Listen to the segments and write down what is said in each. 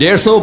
150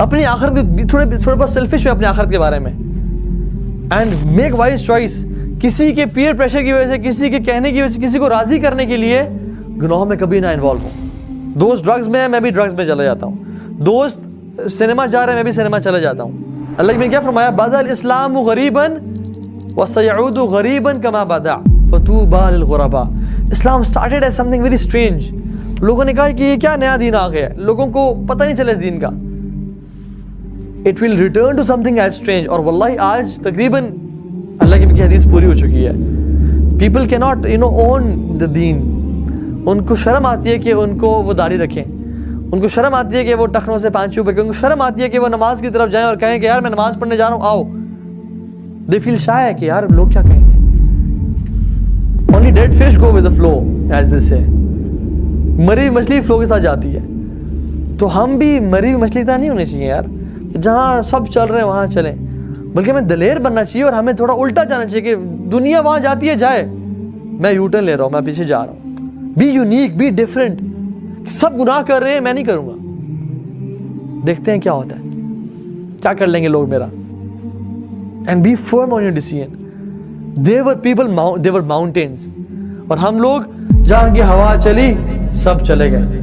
اپنی آخرت کو تھوڑے بہت سیلفش ہوئے اپنی آخرت کے بارے میں. And make wise choice. کسی کے پیئر پریشر کی وجہ سے, کسی کے کہنے کی وجہ سے, کسی کو راضی کرنے کے لیے گناہوں میں کبھی نہ انوالو ہوں. دوست ڈرگز میں ہے, میں بھی ڈرگز میں چلا جاتا ہوں. دوست سنیما جا رہے ہیں, میں بھی سنیما چلا جاتا ہوں. اللہ نے کیا فرمایا, بدا الاسلام غریبا وسيعود غریبا كما بدا فطوبى للغرباء. اسلام started as something very strange. لوگوں نے کہا کہ یہ کیا نیا دین آ گیا ہے, لوگوں کو پتہ نہیں چلا اس دین کا. It will return to something as strange. اور واللہ آج تقریباً اللہ کی حدیث پوری ہو چکی ہے. People cannot own the deen. ان کو شرم آتی ہے کہ ان کو وہ داڑھی رکھیں, ان کو شرم آتی ہے کہ وہ ٹخنوں سے پانچ چھوپے, ان کو شرم آتی ہے کہ وہ نماز کی طرف جائیں اور کہیں کہ یار میں نماز پڑھنے جا رہا ہوں, آؤ. They feel shy کہ یار لوگ کیا کہیں گے. Only dead fish go with the flow, as they say. مری ہوئی مچھلی فلو کے ساتھ جاتی ہے. تو ہم بھی مری ہوئی مچھلی طرح نہیں ہونے چاہیے یار, جہاں سب چل رہے ہیں وہاں چلیں, بلکہ ہمیں دلیر بننا چاہیے اور ہمیں تھوڑا الٹا جانا چاہیے کہ دنیا وہاں جاتی ہے جائے, میں یو ٹرن لے رہا ہوں, میں پیچھے جا رہا ہوں. Be unique, be different. سب گناہ کر رہے ہیں, میں نہیں کروں گا, دیکھتے ہیں کیا ہوتا ہے, کیا کر لیں گے لوگ میرا. And be firm on your decision. They were people, they were mountains. اور ہم لوگ جہاں کی ہوا چلی سب چلے گئے.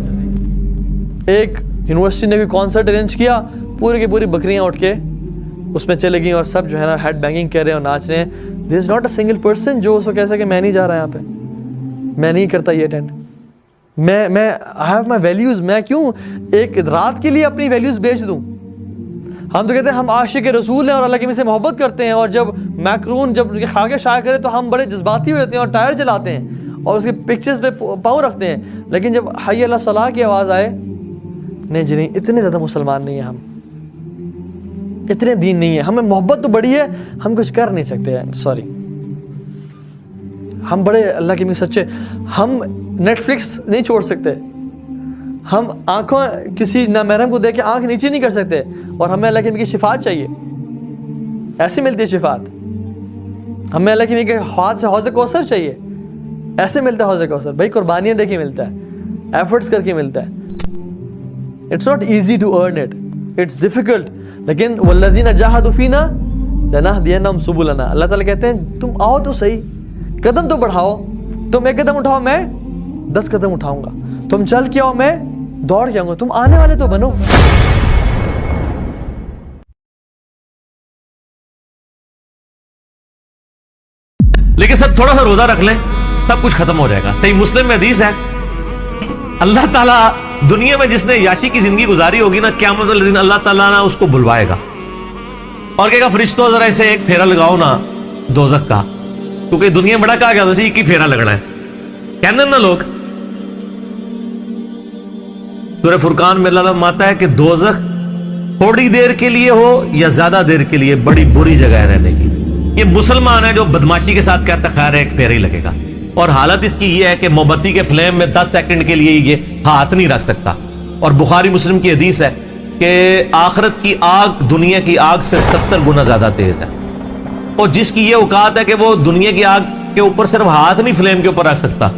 ایک یونیورسٹی نے بھی کانسرٹ ارینج کیا, پورے کی پوری بکریاں اٹھ کے اس میں چلے گئیں اور سب جو ہے نا ہیڈ بینگنگ کر رہے ہیں اور ناچ رہے ہیں. There is not a single person جو اس کو کہہ سکے میں نہیں جا رہا یہاں پہ, میں نہیں کرتا یہ اٹینڈ, میں I have my values. میں کیوں ایک رات کے لیے اپنی ویلیوز بیچ دوں. ہم تو کہتے ہیں ہم عاشق رسول ہیں اور اللہ کے سے محبت کرتے ہیں, اور جب میکرون جب خاکے شائع کرے تو ہم بڑے جذباتی ہو جاتے ہیں اور ٹائر جلاتے ہیں اور اس کے پکچرز پہ پاؤں رکھتے ہیں. لیکن جب حی علی الصلاۃ کی آواز آئے, نہیں جی نہیں, اتنے زیادہ مسلمان نہیں ہیں ہم, اتنے دین نہیں ہے, ہمیں محبت تو بڑی ہے, ہم کچھ کر نہیں سکتے. سوری, ہم بڑے اللہ کے سچے, ہم نیٹ فلکس نہیں چھوڑ سکتے, ہم آنکھوں کسی نامحرم کو دیکھ کے آنکھ نیچے نہیں کر سکتے, اور ہمیں اللہ کی شفاعت چاہیے. ایسے ملتی ہے شفاعت. ہمیں اللہ کی ہاتھ سے حوض کوثر چاہیے, ایسے ملتا ہے حوض کوثر. بھائی قربانیاں دیکھیں ملتا ہے, ایفرٹس کر کے ملتا ہے. It's not easy to earn it, it's difficult. لیکن والذین جاہدوا فینا لنہدینہم سبلنا. اللہ تعالیٰ کہتے ہیں تم آؤ تو صحیح, قدم تو بڑھاؤ. تم ایک قدم اٹھاؤ, میں 10 قدم اٹھاؤں گا. تم چل کے آؤ, میں دوڑ کے آؤں گا. تم آنے والے تو بنو. لیکن سب تھوڑا سا روزہ رکھ لیں, سب کچھ ختم ہو جائے گا. صحیح مسلم میں حدیث ہے, اللہ تعالیٰ دنیا میں جس نے یاشی کی زندگی گزاری ہوگی نا, قیامت والے دن اللہ تعالیٰ نا اس کو بلوائے گا اور کہے گا فرشتوں ذرا اسے ایک پھیرا لگاؤ نا دوزخ کا, کیونکہ دنیا میں بڑا کہا گیا تھا ایک ہی پھیرا لگنا ہے. کہنے نا لوگ, سورہ فرقان میں اللہ تعالیٰ فرماتا ہے کہ دوزخ تھوڑی دیر کے لیے ہو یا زیادہ دیر کے لیے بڑی بری جگہ ہے رہنے کی. یہ مسلمان ہے جو بدماشی کے ساتھ کہتا خیر ایک پھیرا ہی لگے گا, اور حالت اس کی یہ ہے کہ موم بتی کے فلیم میں 10 سیکنڈ کے لیے یہ ہاتھ نہیں رکھ سکتا. اور بخاری مسلم کی حدیث ہے کہ آخرت کی آگ دنیا کی آگ سے 70 گنا زیادہ تیز ہے, اور جس کی یہ اوقات ہے کہ وہ دنیا کی آگ کے اوپر صرف ہاتھ نہیں فلیم کے اوپر رکھ سکتا,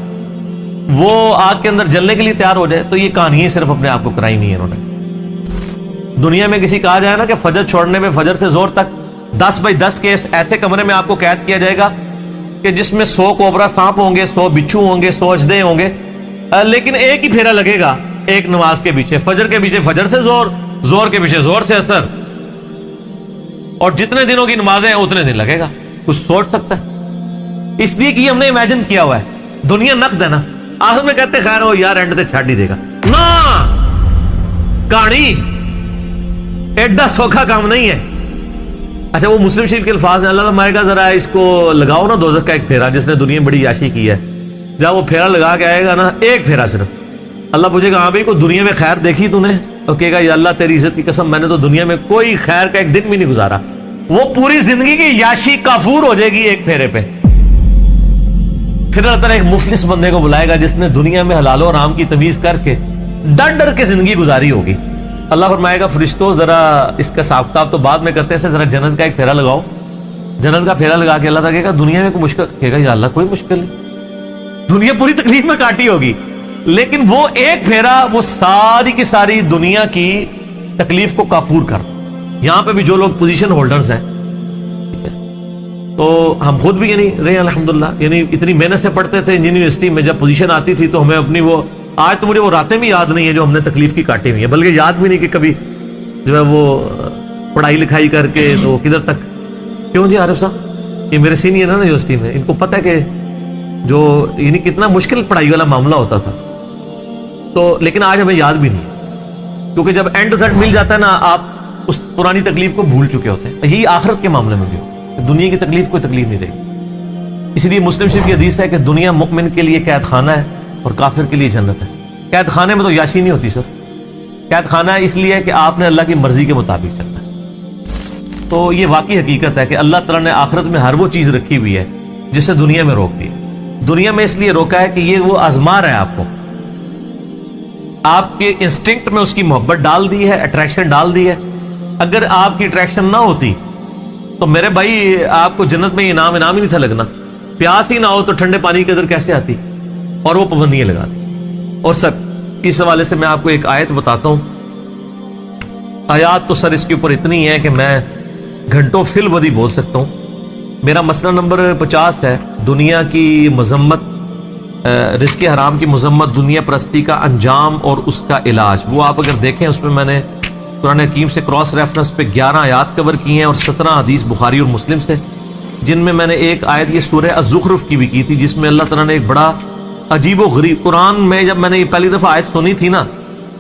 وہ آگ کے اندر جلنے کے لیے تیار ہو جائے. تو یہ کہانیاں صرف اپنے آپ کو کرائی نہیں ہے انہوں نے. دنیا میں کسی کہا جائے نا کہ فجر چھوڑنے میں فجر سے زور تک 10x10 کے ایسے کمرے میں آپ کو قید کیا جائے گا کہ جس میں 100 کوبرا سانپ ہوں گے, 100 بچھو ہوں گے, 100 اژدھے ہوں گے, لیکن ایک ہی پھیرا لگے گا ایک نماز کے پیچھے. فجر کے پیچھے فجر سے زور, زور کے پیچھے زور سے اثر, اور جتنے دنوں کی نمازیں ہیں اتنے دن لگے گا. کچھ سوچ سکتا ہے؟ اس لیے کہ ہم نے امیجن کیا ہوا ہے دنیا نقد ہے نا, آخر میں کہتے خیر ہو یار اینڈ تے چھڑ نہیں دے گا نا. کہانی ایڈا سوکھا کام نہیں ہے. اچھا وہ مسلم شریف کے الفاظ ہیں, اللہ تعالیٰ کا ذرا اس کو لگاؤ نا دوزخ کا ایک پھیرا, جس نے دنیا میں بڑی یاشی کی ہے. جب وہ پھیرا لگا کے آئے گا نا, ایک پھیرا صرف, اللہ پوچھے گا ہاں بھائی کوئی دنیا میں خیر دیکھی تو نے, اور کہے گا یا اللہ تیری عزت کی قسم میں نے تو دنیا میں کوئی خیر کا ایک دن بھی نہیں گزارا. وہ پوری زندگی کی یاشی کافور ہو جائے گی ایک پھیرے پہ. پھر اللہ تعالیٰ ایک مفلس بندے کو بلائے گا جس نے دنیا میں حلال و حرام کی تمیز کر کے ڈر ڈر کے زندگی گزاری ہوگی. اللہ فرمائے گا فرشتوں ذرا اس کا حساب کتاب تو بعد میں کرتے ہیں, ذرا جنت کا ایک پھیرا لگاؤ. جنت کا پھیرا لگا کے اللہ تعالیٰ کہے گا دنیا میں کوئی مشکل, کہے گا یا اللہ کوئی مشکل نہیں, دنیا پوری تکلیف میں کاٹی ہوگی, لیکن وہ ایک پھیرا وہ ساری کی ساری دنیا کی تکلیف کو کافور کر. یہاں پہ بھی جو لوگ پوزیشن ہولڈرز ہیں تو ہم خود بھی یعنی رہے الحمدللہ، یعنی اتنی محنت سے پڑھتے تھے یونیورسٹی میں، جب پوزیشن آتی تھی تو ہمیں اپنی وہ آج تو مجھے وہ راتیں بھی یاد نہیں ہے جو ہم نے تکلیف کی کاٹی ہوئی ہے، بلکہ یاد بھی نہیں کہ کبھی جو ہے وہ پڑھائی لکھائی کر کے تو کدھر تک. کیوں جی عارف صاحب، یہ میرے سینئر ہے نا یونیورسٹی میں، ان کو پتہ ہے کہ جو یعنی کتنا مشکل پڑھائی والا معاملہ ہوتا تھا. تو لیکن آج ہمیں یاد بھی نہیں، کیونکہ جب اینڈ رزلٹ مل جاتا ہے نا آپ اس پرانی تکلیف کو بھول چکے ہوتے ہیں. یہی آخرت کے معاملے میں بھی ہو، دنیا کی تکلیف کوئی تکلیف نہیں رہے گی. اس لیے مسلم شریف کی حدیث ہے کہ دنیا مومن کے لیے قید خانہ ہے اور کافر کے لیے جنت ہے. قید خانے میں تو یاشی نہیں ہوتی سر، قید خانہ ہے اس لیے کہ آپ نے اللہ کی مرضی کے مطابق چلنا ہے. تو یہ واقعی حقیقت ہے کہ اللہ تعالیٰ نے آخرت میں ہر وہ چیز رکھی ہوئی ہے جس سے دنیا میں روک دی. دنیا میں اس لیے روکا ہے کہ یہ وہ آزما رہا ہے آپ کو، آپ کے انسٹنکٹ میں اس کی محبت ڈال دی ہے، اٹریکشن ڈال دی ہے. اگر آپ کی اٹریکشن نہ ہوتی تو میرے بھائی آپ کو جنت میں انعام ہی نہیں تھا لگنا. پیاس ہی نہ ہو تو ٹھنڈے پانی کی قدر کیسے آتی، اور وہ پابندیاں لگا دی. اور سر اس حوالے سے میں آپ کو ایک آیت بتاتا ہوں. آیات تو سر اس کے اوپر اتنی ہے کہ میں گھنٹوں فی الودی بول سکتا ہوں. میرا مسئلہ نمبر 50 ہے، دنیا کی مذمت، رزق حرام کی مذمت، دنیا پرستی کا انجام اور اس کا علاج. وہ آپ اگر دیکھیں اس میں میں نے قرآن حکیم سے کراس ریفرنس پہ 11 آیات کور کی ہیں اور 17 حدیث بخاری اور مسلم سے، جن میں میں نے ایک آیت یہ سورہ الزخرف کی بھی کی تھی جس میں اللہ تعالیٰ نے ایک بڑا عجیب و غریب قرآن میں، جب میں نے یہ پہلی دفعہ آیت سنی تھی نا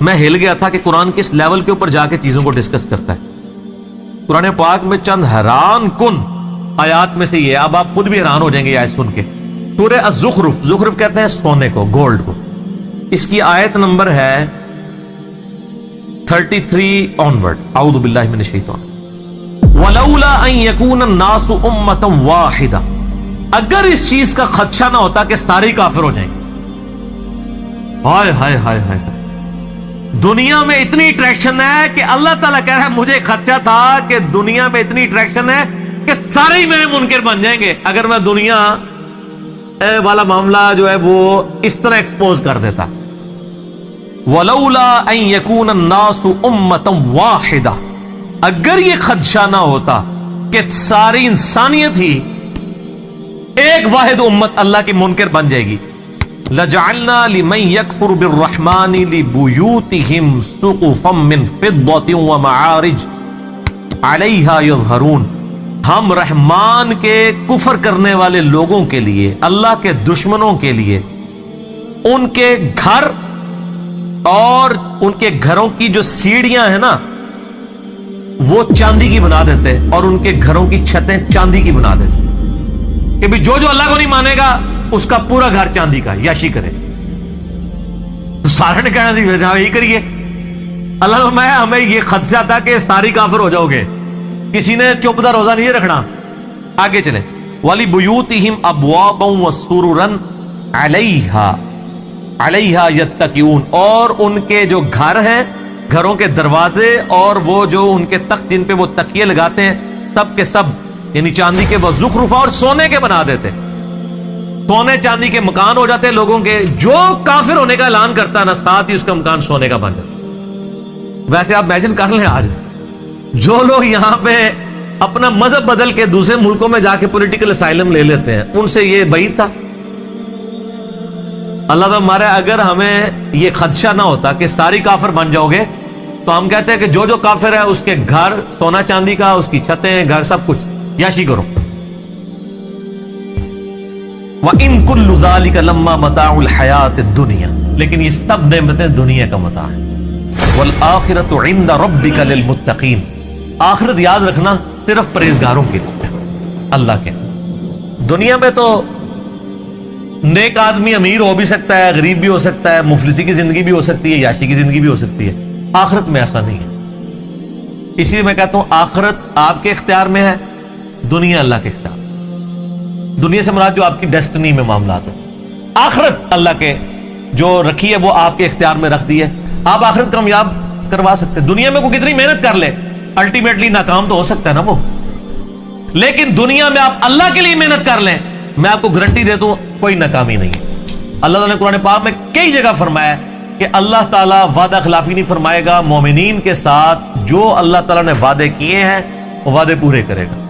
میں ہل گیا تھا کہ قرآن کس لیول کے اوپر جا کے چیزوں کو ڈسکس کرتا ہے. قرآن پاک میں چند حیران کن آیات میں سے یہ، اب آپ خود بھی حیران ہو جائیں گے یہ آیت سن کے. سورہ الزخرف، زخرف کہتے ہیں سونے کو، گولڈ کو. اس کی آیت نمبر ہے 33 آنورڈ. اعوذ باللہ من الشیطان. ولولا ان یکون الناس امۃ واحدہ، اگر اس چیز کا خدشہ نہ ہوتا کہ سارے کافر ہو جائیں. ہائے ہائے ہائے ہائے، دنیا میں اتنی اٹریکشن ہے کہ اللہ تعالیٰ کہہ رہا ہے مجھے خدشہ تھا کہ دنیا میں اتنی اٹریکشن ہے کہ سارے ہی میرے منکر بن جائیں گے اگر میں دنیا والا معاملہ جو ہے وہ اس طرح ایکسپوز کر دیتا. ولولا ان یکون الناس امۃ واحدہ، اگر یہ خدشہ نہ ہوتا کہ ساری انسانیت ہی ایک واحد امت اللہ کی منکر بن جائے گی. لجعلنا لمن يكفر بالرحمن لبيوتهم سقفا من فضة ومعارج عليها يظهرون، ہم رحمان کے کفر کرنے والے لوگوں کے لیے، اللہ کے دشمنوں کے لیے ان کے گھر اور ان کے گھروں کی جو سیڑھیاں ہیں نا وہ چاندی کی بنا دیتے اور ان کے گھروں کی چھتیں چاندی کی بنا دیتے کہ بھی جو اللہ کو نہیں مانے گا اس کا پورا گھر چاندی کا یاشی کرے. تو سارے نے کہنا یہی کریے. اللہ میں ہمیں یہ خدشہ تھا کہ ساری کافر ہو جاؤ گے، کسی نے چپ دا روزہ نہیں رکھنا. آگے چلیں. وَلِبُيُوتِهِمْ أَبْوَابًا وَسُرُرًا عَلَيْهَا يَتَّكِئُونَ، اور ان کے جو گھر ہیں، گھروں کے دروازے اور وہ جو ان کے تخت جن پہ وہ تکیے لگاتے ہیں سب کے سب یعنی چاندی کے، وہ زخرفہ اور سونے کے بنا دیتے. سونے چاندی کے مکان ہو جاتے لوگوں کے. جو کافر ہونے کا اعلان کرتا ہے نا ساتھ ہی اس کا مکان سونے کا بن جاتا. ویسے آپ امیجن کر لیں آج جو لوگ یہاں پہ اپنا مذہب بدل کے دوسرے ملکوں میں جا کے پولیٹیکل اسائلم لے لیتے ہیں، ان سے یہ بعید تھا. اللہ تعالیٰ ہمارے اگر ہمیں یہ خدشہ نہ ہوتا کہ ساری کافر بن جاؤ گے تو ہم کہتے ہیں کہ جو کافر ہے اس کے گھر سونا چاندی کا، اس کی چھتیں، گھر سب کچھ یاشی کرو. وَإِن كُلُّ ذَلِكَ لَمَّا مَتَاعُ الْحَيَاةِ الدُّنْيَا، لیکن یہ سب نعمتیں دنیا کا متاع ہیں. وَالْآخِرَةُ عِنْدَ رَبِّكَ لِلْمُتَّقِينَ، آخرت یاد رکھنا صرف پرہیزگاروں کے لیے اللہ کے. دنیا میں تو نیک آدمی امیر ہو بھی سکتا ہے، غریب بھی ہو سکتا ہے، مفلسی کی زندگی بھی ہو سکتی ہے، یاشی کی زندگی بھی ہو سکتی ہے. آخرت میں ایسا نہیں ہے. اسی لیے میں کہتا ہوں آخرت آپ کے اختیار میں ہے، دنیا اللہ کے اختیار. دنیا سے مراد جو آپ کی ڈیسٹنی میں معاملات ہو، آخرت اللہ کے جو رکھی ہے وہ آپ کے اختیار میں رکھ دی ہے. آپ آخرت کامیاب کروا سکتے ہیں. دنیا میں کوئی کتنی محنت کر لے الٹیمیٹلی ناکام تو ہو سکتا ہے نا وہ، لیکن دنیا میں آپ اللہ کے لیے محنت کر لیں میں آپ کو گارنٹی دیتا ہوں کوئی ناکامی نہیں. اللہ تعالیٰ نے قرآن پاک میں کئی جگہ فرمایا کہ اللہ تعالیٰ وعدہ خلافی نہیں فرمائے گا، مومنین کے ساتھ جو اللہ تعالیٰ نے وعدے کیے ہیں وہ وعدے پورے کرے گا۔